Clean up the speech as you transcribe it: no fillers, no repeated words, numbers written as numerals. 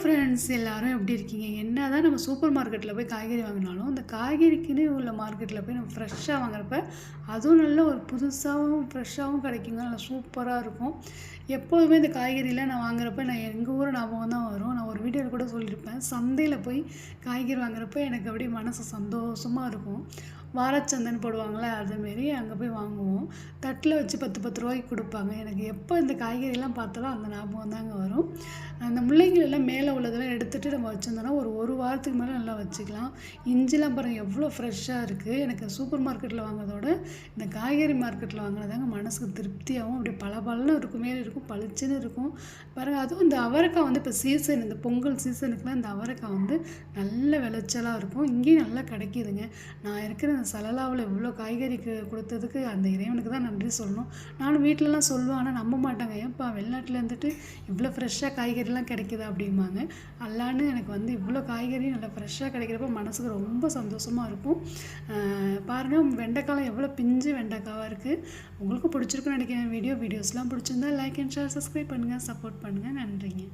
Friends எல்லாரும் எப்படி இருக்கீங்க? என்னதான் நம்ம சூப்பர் மார்க்கெட்டில் போய் காய்கறி வாங்கினாலும், அந்த காய்கறிக்குன்னு உள்ள மார்க்கெட்டில் போய் நம்ம ஃப்ரெஷ்ஷாக வாங்குறப்ப, அதுவும் நல்ல ஒரு புதுசாவும், ஃப்ரெஷ்ஷாவும் கிடைக்குங்க. நல்லா சூப்பராக இருக்கும். எப்போதுமே இந்த காய்கறிலாம் நான் வாங்குறப்ப, நான் எங்கள் ஊர் ஞாபகம் தான் வரும். நான் ஒரு வீடியோவில் கூட சொல்லியிருப்பேன். சந்தையில் போய் காய்கறி வாங்குறப்ப எனக்கு அப்படியே மனசு சந்தோஷமாக இருக்கும். வாரச்சந்தைன்னு போடுவாங்கள்ல, அதுமாரி அங்கே போய் வாங்குவோம். தட்டில் வச்சு 10, 10 ரூபாய்க்கு கொடுப்பாங்க. எனக்கு எப்போ இந்த காய்கறிலாம் பார்த்தாலும் அந்த ஞாபகம் தாங்க வரும். அந்த முள்ளங்கிகள் எல்லாம் மேலே உள்ளதெல்லாம் எடுத்துகிட்டு நம்ம வச்சுருந்தோம்னா ஒரு வாரத்துக்கு மேலே நல்லா வச்சுக்கலாம். இஞ்சிலாம் பாருங்கள் எவ்வளோ ஃப்ரெஷ்ஷாக இருக்குது. எனக்கு சூப்பர் மார்க்கெட்டில் வாங்குறதோட இந்த காய்கறி மார்க்கெட்டில் வாங்கினதாங்க மனசுக்கு திருப்தியாகவும் அப்படியே பளபளன்னு இருக்கும், மேலே இருக்கும், பளிச்சுன்னு இருக்கும். பாருங்கள், அதுவும் இந்த அவரைக்காய் வந்து இப்போ சீசன், இந்த பொங்கல் சீசனுக்குலாம் இந்த அவரைக்காய் வந்து நல்ல விளைச்சலாக இருக்கும். இங்கேயும் நல்லா கிடைக்கிதுங்க. நான் இருக்கிற அந்த சலலாவில் இவ்வளோ காய்கறி கொடுத்ததுக்கு அந்த இறைவனுக்கு தான் நன்றி சொல்லணும். நானும் வீட்டிலலாம் சொல்லுவேன், ஆனால் நம்ப மாட்டாங்க. ஏன்ப்பா வெளிநாட்டில் இருந்துட்டு இவ்வளோ ஃப்ரெஷ்ஷாக காய்கறிலாம் கிடைக்குதா அப்படிம்பாங்க. அல்லான்னு எனக்கு வந்து இவ்வளோ காய்கறி நல்லா ஃப்ரெஷ்ஷாக கிடைக்கிறப்ப மனசுக்கு ரொம்ப சந்தோஷமாக இருக்கும். பாருங்கள், வெண்டைக்காலாம் எவ்வளோ பிஞ்சு வெண்டைக்காவாக இருக்குது. உங்களுக்கும் பிடிச்சிருக்குன்னு நினைக்கிறேன். வீடியோஸ்லாம் பிடிச்சிருந்தா லைக் அண்ட் ஷேர், சப்ஸ்கிரைப் பண்ணுங்கள், சப்போர்ட் பண்ணுங்கள். நன்றிங்க.